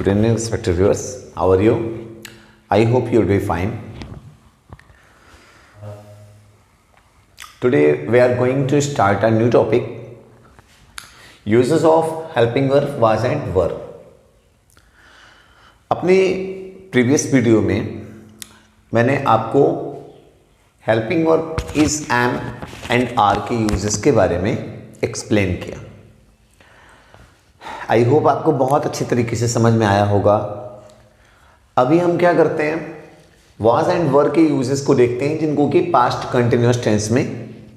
Good evening, respected viewers. How are you? I hope you're doing fine. Today we are going to start a new topic. Uses of helping verb was and were. अपने previous video में मैंने आपको helping verb is, am and are के uses के बारे में explain किया. I hope आपको बहुत अच्छी तरीके से समझ में आया होगा. अभी हम क्या करते हैं, वाज एंड वर के यूजेस को देखते हैं, जिनको कि पास्ट कंटिन्यूअस टेंस में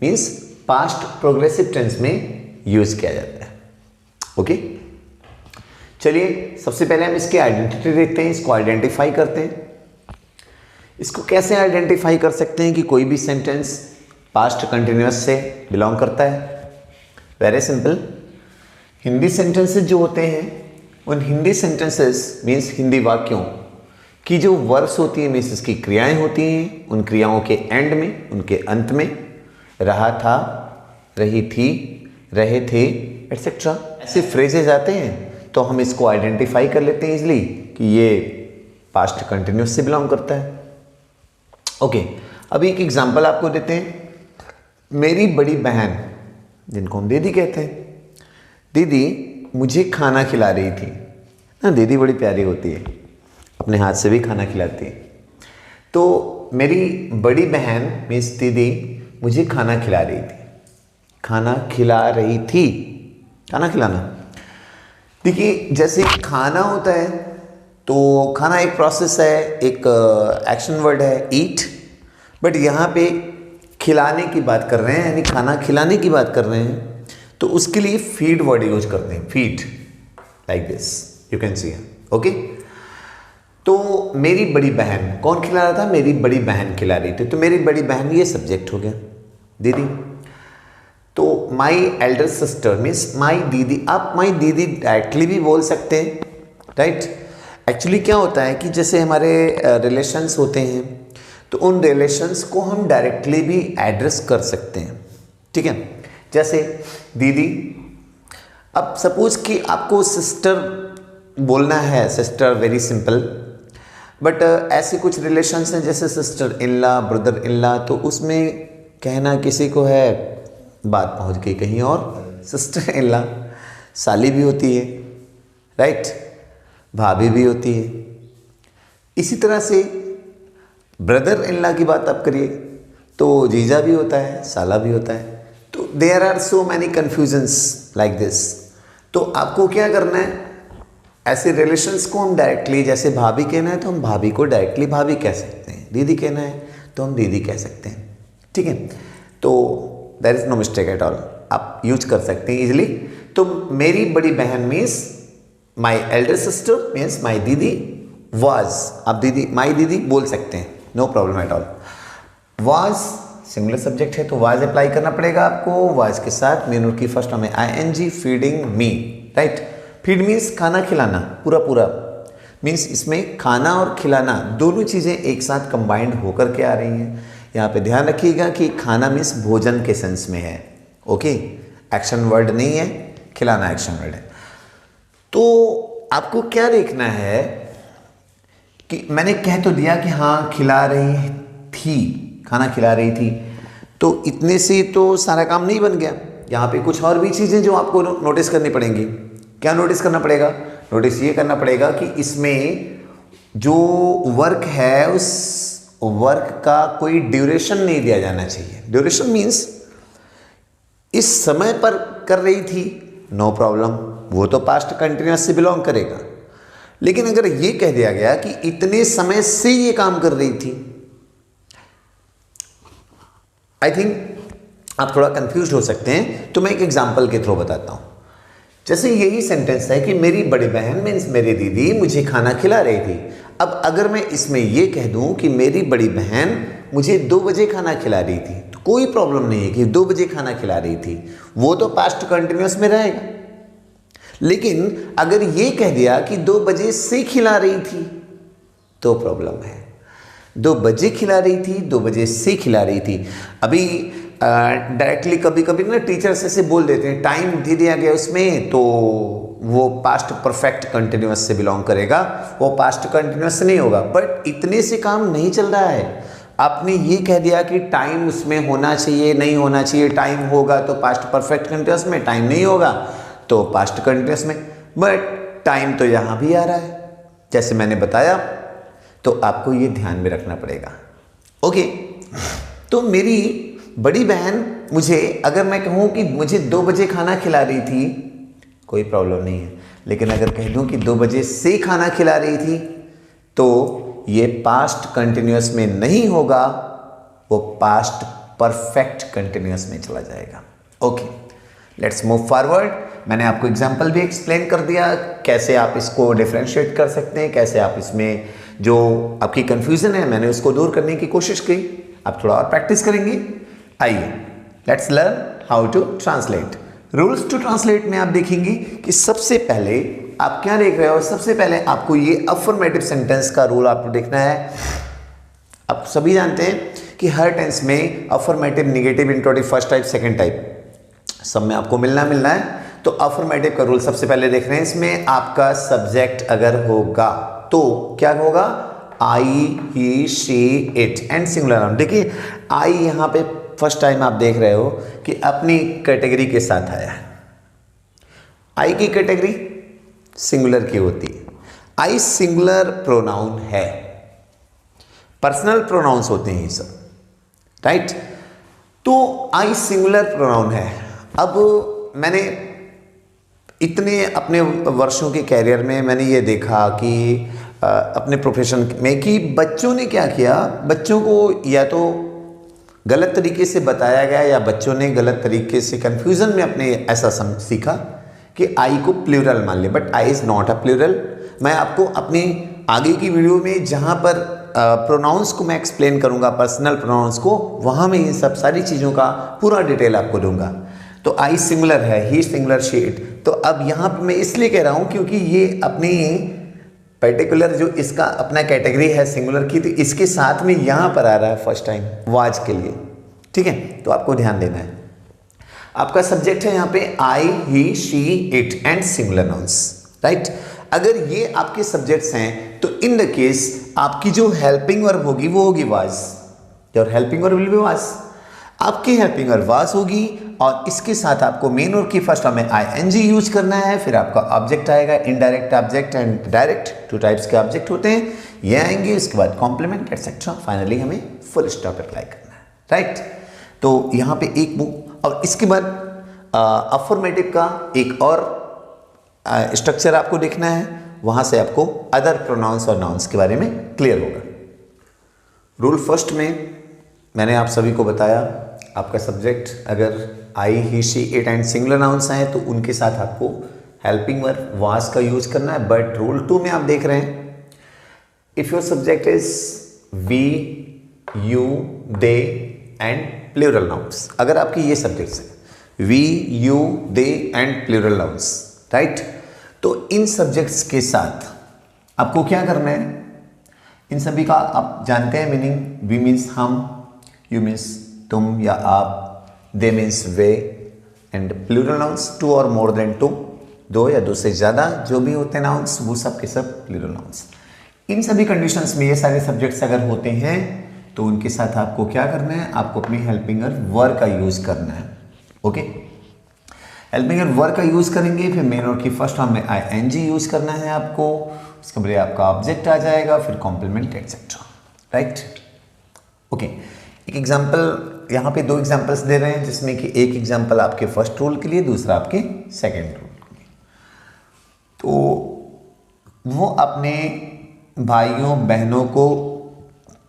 मीन्स पास्ट प्रोग्रेसिव टेंस में यूज किया जाता है. ओके, चलिए सबसे पहले हम इसकी आइडेंटिटी देखते हैं, इसको आइडेंटिफाई करते हैं. इसको कैसे आइडेंटिफाई कर सकते हैं कि कोई भी सेंटेंस पास्ट कंटिन्यूअस से बिलोंग करता है? Very simple. हिंदी सेंटेंसेस जो होते हैं, उन हिंदी सेंटेंसेस मीन्स हिंदी वाक्यों की जो वर्ब्स होती हैं मीन्स इसकी क्रियाएं होती हैं, उन क्रियाओं के एंड में, उनके अंत में रहा था, रही थी, रहे थे एटसेट्रा ऐसे फ्रेजेज आते हैं, तो हम इसको आइडेंटिफाई कर लेते हैं इजली कि ये पास्ट कंटिन्यूअस से बिलोंग करता है. ओके, अभी एक एग्जांपल आपको देते हैं. मेरी बड़ी बहन, जिनको हम दीदी कहते हैं, दीदी मुझे खाना खिला रही थी ना. दीदी बड़ी प्यारी होती है, अपने हाथ से भी खाना खिलाती है. तो मेरी बड़ी बहन मीन्स दीदी मुझे खाना खिला रही थी. खाना खिला रही थी, खाना खिलाना. देखिए जैसे खाना होता है तो खाना एक प्रोसेस है, एक एक्शन वर्ड है ईट, बट यहाँ पे खिलाने की बात कर रहे हैं, यानी खाना खिलाने की बात कर रहे हैं, तो उसके लिए फीड वर्ड यूज करते हैं. Feed like this you can see. Okay, तो मेरी बड़ी बहन, कौन खिला रहा था? मेरी बड़ी बहन खिला रही थी. तो मेरी बड़ी बहन ये सब्जेक्ट हो गया, दीदी. तो माई एल्डर सिस्टर मीन्स माई दीदी. आप माई दीदी डायरेक्टली भी बोल सकते हैं, राइट. एक्चुअली क्या होता है कि जैसे हमारे रिलेशंस होते हैं, तो उन रिलेशंस को हम डायरेक्टली भी एड्रेस कर सकते हैं. ठीक है, जैसे दीदी. अब सपोज कि आपको सिस्टर बोलना है, सिस्टर वेरी सिंपल, बट ऐसे कुछ रिलेशंस हैं जैसे sister in law, brother in law, तो उसमें कहना किसी को है, बात पहुंच गई कहीं और. सिस्टर इन लॉ साली भी होती है, राइट, भाभी भी होती है. इसी तरह से ब्रदर इन लॉ की बात आप करिए तो जीजा भी होता है, साला भी होता है. तो there are so many confusions like this. तो आपको क्या करना है, ऐसे रिलेशंस को हम डायरेक्टली, जैसे भाभी कहना है तो हम भाभी को डायरेक्टली भाभी कह सकते हैं, दीदी कहना है तो हम दीदी कह सकते हैं. ठीक है, तो there is no mistake at all, आप यूज कर सकते हैं इजिली. तो मेरी बड़ी बहन means my elder sister means my didi was. आप दीदी, माई दीदी बोल सकते हैं, no problem at all. Was singular subject है तो वाज अप्लाई करना पड़ेगा आपको. वाज के साथ मेन वर्ब की फर्स्ट फॉर्म है आईएनजी, फीडिंग मी, राइट. फीड मीन्स खाना खिलाना, पूरा पूरा मीन्स इसमें खाना और खिलाना दोनों चीज़ें एक साथ कंबाइंड होकर के आ रही हैं. यहाँ पे ध्यान रखिएगा कि खाना मीन्स भोजन के सेंस में है. ओके, एक्शन वर्ड नहीं है, खिलाना एक्शन वर्ड है. तो आपको क्या देखना है कि मैंने कह तो दिया कि हाँ खिला रही थी, खाना खिला रही थी, तो इतने से तो सारा काम नहीं बन गया. यहाँ पे कुछ और भी चीज़ें जो आपको नोटिस करनी पड़ेंगी. क्या नोटिस करना पड़ेगा? नोटिस ये करना पड़ेगा कि इसमें जो वर्क है उस वर्क का कोई ड्यूरेशन नहीं दिया जाना चाहिए. ड्यूरेशन मीन्स इस समय पर कर रही थी, नो प्रॉब्लम, वो तो पास्ट कंटिन्यूअस से बिलोंग करेगा. लेकिन अगर ये कह दिया गया कि इतने समय से ये काम कर रही थी, आई थिंक आप थोड़ा कंफ्यूज हो सकते हैं. तो मैं एक एग्जांपल के थ्रू बताता हूं. जैसे यही सेंटेंस है कि मेरी बड़ी बहन मीन्स मेरी दीदी मुझे खाना खिला रही थी. अब अगर मैं इसमें ये कह दूं कि मेरी बड़ी बहन मुझे 2 बजे खाना खिला रही थी, तो कोई प्रॉब्लम नहीं है कि 2 बजे खाना खिला रही थी, वो तो पास्ट कंटिन्यूअस में रहेगा. लेकिन अगर ये कह दिया कि 2 बजे से खिला रही थी, तो प्रॉब्लम है. 2 बजे खिला रही थी, 2 बजे से खिला रही थी. अभी डायरेक्टली कभी कभी ना टीचर्स ऐसे बोल देते हैं टाइम दे दिया गया उसमें, तो वो पास्ट परफेक्ट कंटिन्यूअस से बिलोंग करेगा, वो पास्ट कंटिन्यूअस नहीं होगा। बट इतने से काम नहीं चल रहा है। आपने ये कह दिया कि टाइम उसमें होना चाहिए, नहीं होना चाहिए, टाइम होगा तो पास्ट परफेक्ट कंटिन्यूअस में, टाइम नहीं होगा तो पास्ट कंटिन्यूअस में। बट टाइम तो यहाँ भी आ रहा है जैसे मैंने बताया, तो आपको ये ध्यान में रखना पड़ेगा। ओके, तो मेरी बड़ी बहन मुझे, अगर मैं कहूँ कि मुझे 2 बजे खाना खिला रही थी, कोई प्रॉब्लम नहीं है। लेकिन अगर कह दूँ कि 2 बजे से खाना खिला रही थी, तो ये पास्ट कंटिन्यूअस में नहीं होगा, वो पास्ट परफेक्ट कंटिन्यूअस में चला जाएगा। Okay, let's move forward. मैंने आपको एग्जांपल भी एक्सप्लेन कर दिया कैसे आप इसको डिफरेंशिएट कर सकते हैं, कैसे आप इसमें जो आपकी कंफ्यूजन है मैंने उसको दूर करने की कोशिश की। आप थोड़ा और प्रैक्टिस करेंगे। आइए let's learn how to translate. Rules to translate में आप देखेंगे कि सबसे पहले आप क्या देख रहे हो, सबसे पहले आपको ये अफर्मेटिव सेंटेंस का रूल आपको देखना है। आप सभी जानते हैं कि हर टेंस में affirmative, negative, interrogative, first type, second type सब में आपको मिलना है। तो अफर्मेटिव का रूल सबसे पहले देख रहे हैं। इसमें आपका सब्जेक्ट अगर होगा तो क्या होगा, I, he, she, it and singular noun. देखिए आई यहाँ पे फर्स्ट टाइम आप देख रहे हो कि अपनी कैटेगरी के साथ आया है। आई की कैटेगरी सिंगुलर की होती है। आई सिंगुलर प्रोनाउन है, पर्सनल प्रोनाउंस होते हैं ये सब, राइट। तो आई सिंगुलर प्रोनाउन है। अब मैंने इतने अपने वर्षों के कैरियर में मैंने ये देखा कि अपने प्रोफेशन में कि बच्चों ने क्या किया, बच्चों को या तो गलत तरीके से बताया गया या बच्चों ने गलत तरीके से कंफ्यूजन में अपने ऐसा सीखा कि आई को प्लूरल मान ले, but I is not a plural. मैं आपको अपनी आगे की वीडियो में जहाँ पर प्रोनाउंस को मैं एक्सप्लेन करूँगा, पर्सनल प्रोनाउंस को, वहाँ में इन सब सारी चीज़ों का पूरा डिटेल आपको दूंगा। तो आई सिंगुलर है, ही सिंगुलर, शी इट। तो अब यहाँ पर मैं इसलिए कह रहा हूँ क्योंकि ये अपनी पर्टिकुलर जो इसका अपना कैटेगरी है सिंगुलर की, तो इसके साथ में यहाँ पर आ रहा है फर्स्ट टाइम वाज के लिए, ठीक है। तो आपको ध्यान देना है। आपका सब्जेक्ट है यहाँ पे I, he, she, it and singular nouns, right. अगर ये आपके सब्जेक्ट्स हैं तो इन द केस आपकी जो हेल्पिंग वर्ब होगी वो होगी was. Your helping verb will be was. आपकी हेल्पिंग वर्ब वाज होगी और इसके साथ आपको मेन वर्ब की फर्स्ट फॉर्म में आईएनजी यूज करना है। फिर आपका ऑब्जेक्ट आएगा, indirect object and direct, 2 types के ऑब्जेक्ट होते हैं, ये आएंगे। उसके बाद कॉम्प्लीमेंट एटसेट्रा, फाइनली हमें फुल स्टॉप अप्लाई करना है, राइट। तो यहाँ पे एक बुक, और इसके बाद अफर्मेटिव का एक और स्ट्रक्चर आपको देखना है, वहाँ से आपको अदर प्रोनाउंस और नाउंस के बारे में क्लियर होगा। रूल फर्स्ट में मैंने आप सभी को बताया, आपका सब्जेक्ट अगर I, he, she, it and singular nouns हैं तो उनके साथ आपको हेल्पिंग वर्ब वाज का यूज करना है। बट रूल 2 में आप देख रहे हैं, if your subject is we, you, they and plural nouns, अगर आपके ये सब्जेक्ट्स हैं we, you, they and plural nouns, right, तो इन सब्जेक्ट्स के साथ आपको क्या करना है, इन सभी का आप जानते हैं मीनिंग। वी मीन्स हम, यू मीन्स तुम या आप, दे मीन्स वे एंड प्लूरल नाउंस 2 और मोर देन 2, 2 या 2 से ज़्यादा जो भी होते हैं नाउंस वो सब के सब प्लूरल नाउंस। इन सभी कंडीशंस में ये सारे सब्जेक्ट्स अगर होते हैं तो उनके साथ आपको क्या करना है, आपको अपनी हेल्पिंग वर्ब का यूज करना है। ओके, हेल्पिंग वर्ब का यूज करेंगे, फिर मेन वर्ब की फर्स्ट फॉर्म में आईएनजी यूज करना है आपको, उसके बाद आपका ऑब्जेक्ट आ जाएगा, फिर कॉम्प्लीमेंट एटसेट्रा, राइट। ओके, एक एग्जांपल यहाँ पे 2 एग्जांपल्स दे रहे हैं जिसमें कि एक एग्जांपल आपके फर्स्ट रूल के लिए, दूसरा आपके सेकंड रूल के लिए। तो वो अपने भाइयों बहनों को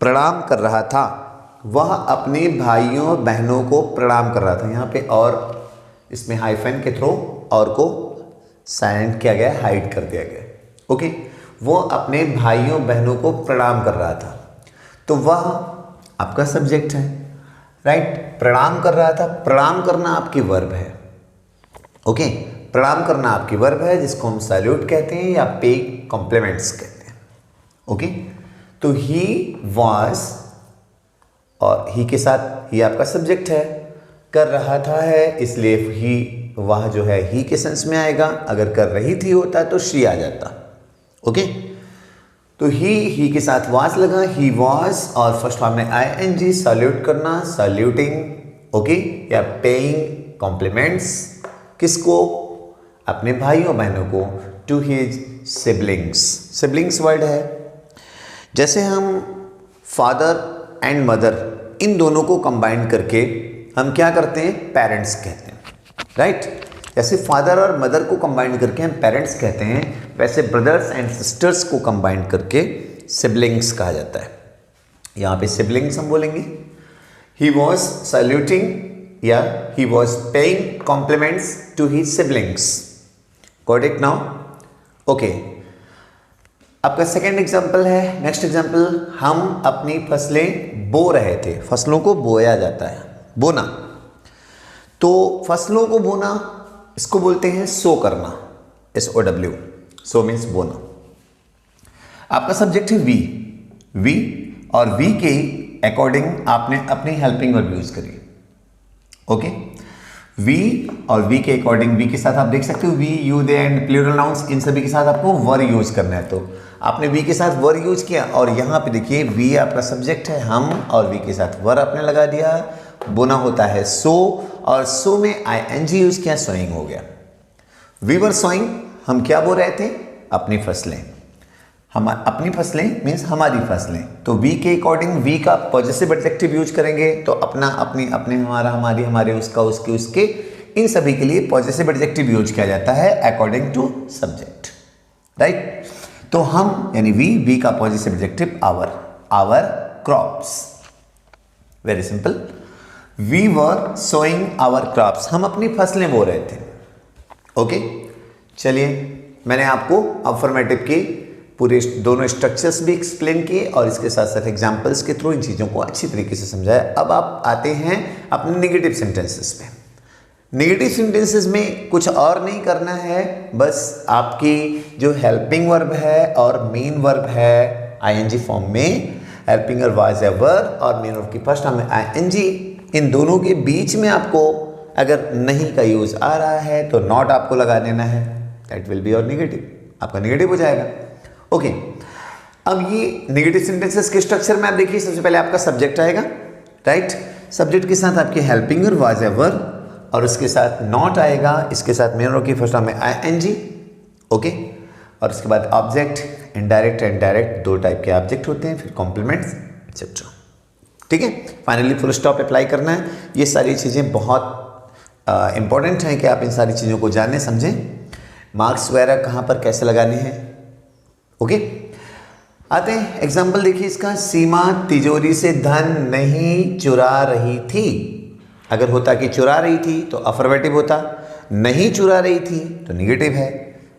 प्रणाम कर रहा था, वह अपने भाइयों बहनों को प्रणाम कर रहा था। यहाँ पे और इसमें हाइफन के थ्रू और को साइलेंट किया गया, हाइड कर दिया गया। ओके, वो अपने भाइयों बहनों को प्रणाम कर रहा था, तो वह आपका सब्जेक्ट है, राइट। प्रणाम कर रहा था, प्रणाम करना आपकी वर्ब है। ओके, प्रणाम करना आपकी वर्ब है जिसको हम सैल्यूट कहते हैं या पे कॉम्प्लीमेंट्स कहते हैं। ओके, तो ही वॉज और ही के साथ ही आपका सब्जेक्ट है, कर रहा था है, इसलिए ही वह जो है ही के सेंस में आएगा। अगर कर रही थी होता तो शी आ जाता। ओके, तो ही के साथ वाज लगा, ही वाज, और फर्स्ट फॉर्म में ing, सल्यूट करना, सल्यूटिंग। ओके, या पेइंग कॉम्प्लीमेंट्स, किसको? अपने भाइयों बहनों को, to his siblings. Siblings word है, जैसे हम फादर एंड मदर इन दोनों को कंबाइन करके हम क्या करते हैं? पेरेंट्स कहते हैं, राइट? जैसे फादर और मदर को कंबाइन करके हम पेरेंट्स कहते हैं, वैसे ब्रदर्स एंड सिस्टर्स को कंबाइन करके सिबलिंग्स कहा जाता है। यहाँ पे सिबलिंग्स हम बोलेंगे। ही वॉज सल्यूटिंग या he was paying compliments to his siblings. Got it now? Okay, आपका सेकेंड एग्जाम्पल है। नेक्स्ट एग्जाम्पल, हम अपनी फसलें बो रहे थे। फसलों को बोया जाता है, बोना। तो फसलों को बोना, इसको बोलते हैं सो करना, SOW। सो मीन्स बोना। आपका सब्जेक्ट है वी और वी के अकॉर्डिंग आपने अपनी हेल्पिंग वर्ब यूज करी। ओके, वी और वी के अकॉर्डिंग, वी के साथ आप देख सकते हो we, you, they and plural nouns, इन सभी के साथ आपको वर यूज करना है। तो आपने वी के साथ वर यूज किया और यहाँ पे देखिए वी आपका सब्जेक्ट है, हम, और वी के साथ वर आपने लगा दिया। बोना होता है सो, और सो में ing यूज किया, सोइंग हो गया। वी वर सोइंग, हम क्या बो रहे थे? अपनी फसलें। हम अपनी फसलें मीन्स हमारी फसलें। तो वी के अकॉर्डिंग वी का पॉजिटिव एडजेक्टिव यूज करेंगे, तो अपना, अपनी, अपने, हमारा, हमारी, हमारे, उसका, उसके, उसके, इन सभी के लिए पॉजिटिव एडजेक्टिव यूज किया जाता है अकॉर्डिंग टू सब्जेक्ट, राइट? तो हम यानी वी का positive adjective our crops. Very simple, we were sowing our crops, हम अपनी फसलें बो रहे थे। ओके, चलिए, मैंने आपको अफर्मेटिव के पूरे दोनों स्ट्रक्चर्स भी एक्सप्लेन किए और इसके साथ साथ एग्जाम्पल्स के थ्रू इन चीज़ों को अच्छी तरीके से समझाया। अब आप आते हैं अपने नेगेटिव सेंटेंसेस पे। नेगेटिव सेंटेंसेस में कुछ और नहीं करना है, बस आपकी जो हेल्पिंग वर्ब है और मेन वर्ब है ing फॉर्म में, हेल्पिंग वर्ब वाज या वर और मेन वर्ब की फर्स्ट फॉर्म में ing, इन दोनों के बीच में आपको अगर नहीं का यूज आ रहा है तो नॉट आपको लगा देना है। That will be your negative, आपका नेगेटिव हो जाएगा। ओके, अब ये नेगेटिव सेंटेंसेस के स्ट्रक्चर में आप देखिए, सबसे पहले आपका सब्जेक्ट आएगा, राइट? सब्जेक्ट के साथ आपकी हेल्पिंग वर्ब वाज या वर और उसके साथ नॉट आएगा, इसके साथ मेन वर्ब की फर्स्ट फॉर्म में ing। ओके, और उसके बाद ऑब्जेक्ट, इनडायरेक्ट एंड डायरेक्ट, दो टाइप के ऑब्जेक्ट होते हैं, फिर कॉम्प्लीमेंट्स एक्सेट्रा। ठीक है, फाइनली फुल स्टॉप अप्लाई करना है। ये सारी चीज़ें बहुत इंपॉर्टेंट हैं कि आप इन सारी चीज़ों को जानें, समझें। मार्क्स वगैरह कहाँ पर कैसे लगाने हैं। ओके, आते हैं एग्जाम्पल देखिए इसका। सीमा तिजोरी से धन नहीं चुरा रही थी। अगर होता कि चुरा रही थी तो अफर्मेटिव होता, नहीं चुरा रही थी तो नेगेटिव है।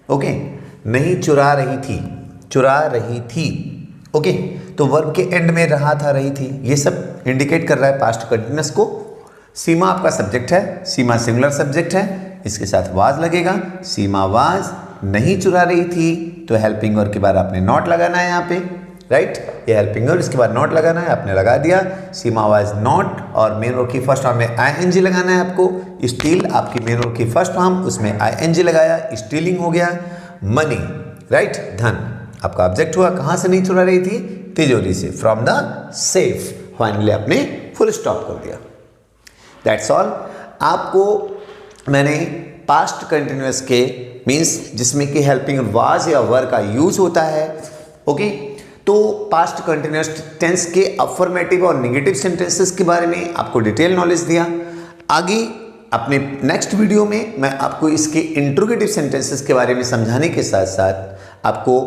ओके, नहीं चुरा रही थी, चुरा रही थी। ओके, तो वर्ब के एंड में रहा था, रही थी, ये सब इंडिकेट कर रहा है पास्ट कंटिन्यूअस को। सीमा आपका सब्जेक्ट है, सीमा सिंगुलर सब्जेक्ट है, इसके साथ वाज लगेगा। सीमा वाज नहीं चुरा रही थी, तो हेल्पिंग वर्ब के बाद आपने नॉट लगाना है यहाँ पे, राइट? ये हेल्पिंग वर्ब, इसके बाद नॉट लगाना है, आपने लगा दिया। सीमा वाज नॉट और मेन वर्ब की फर्स्ट फॉर्म में ing लगाना है आपको। स्टील आपकी मेन वर्ब की फर्स्ट फॉर्म, उसमें ing लगाया, स्टीलिंग हो गया। Money, right? धन आपका ऑब्जेक्ट हुआ, कहाँ से नहीं चुरा रही थी? तिजोरी से, फ्रॉम द सेफ। फाइनली आपने फुल स्टॉप कर दिया। That's all. आपको मैंने पास्ट कंटिन्यूअस के मीन्स जिसमें कि हेल्पिंग वाज या वर का यूज होता है, ओके, तो पास्ट कंटिन्यूअस टेंस के अफर्मेटिव और नेगेटिव सेंटेंसेस के बारे में आपको डिटेल नॉलेज दिया। आगे अपने नेक्स्ट वीडियो में मैं आपको इसके इंट्रोगेटिव सेंटेंसेस के बारे में समझाने के साथ साथ आपको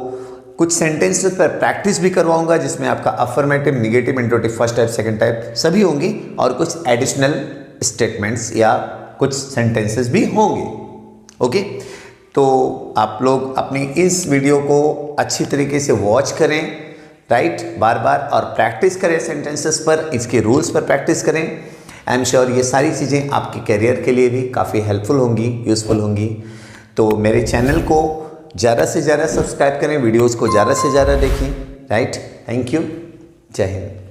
कुछ सेंटेंसेस पर प्रैक्टिस भी करवाऊंगा, जिसमें आपका affirmative, negative, interrogative, first type, second type सभी होंगे और कुछ एडिशनल स्टेटमेंट्स या कुछ सेंटेंसेस भी होंगे। ओके, तो आप लोग अपनी इस वीडियो को अच्छी तरीके से वॉच करें, राइट? बार बार और प्रैक्टिस करें सेंटेंसेस पर, इसके रूल्स पर प्रैक्टिस करें। आई एम श्योर ये सारी चीज़ें आपके करियर के लिए भी काफ़ी हेल्पफुल होंगी, यूज़फुल होंगी। तो मेरे चैनल को ज़्यादा से ज़्यादा सब्सक्राइब करें, वीडियोज़ को ज़्यादा से ज़्यादा देखें, राइट? थैंक यू, जय हिंद।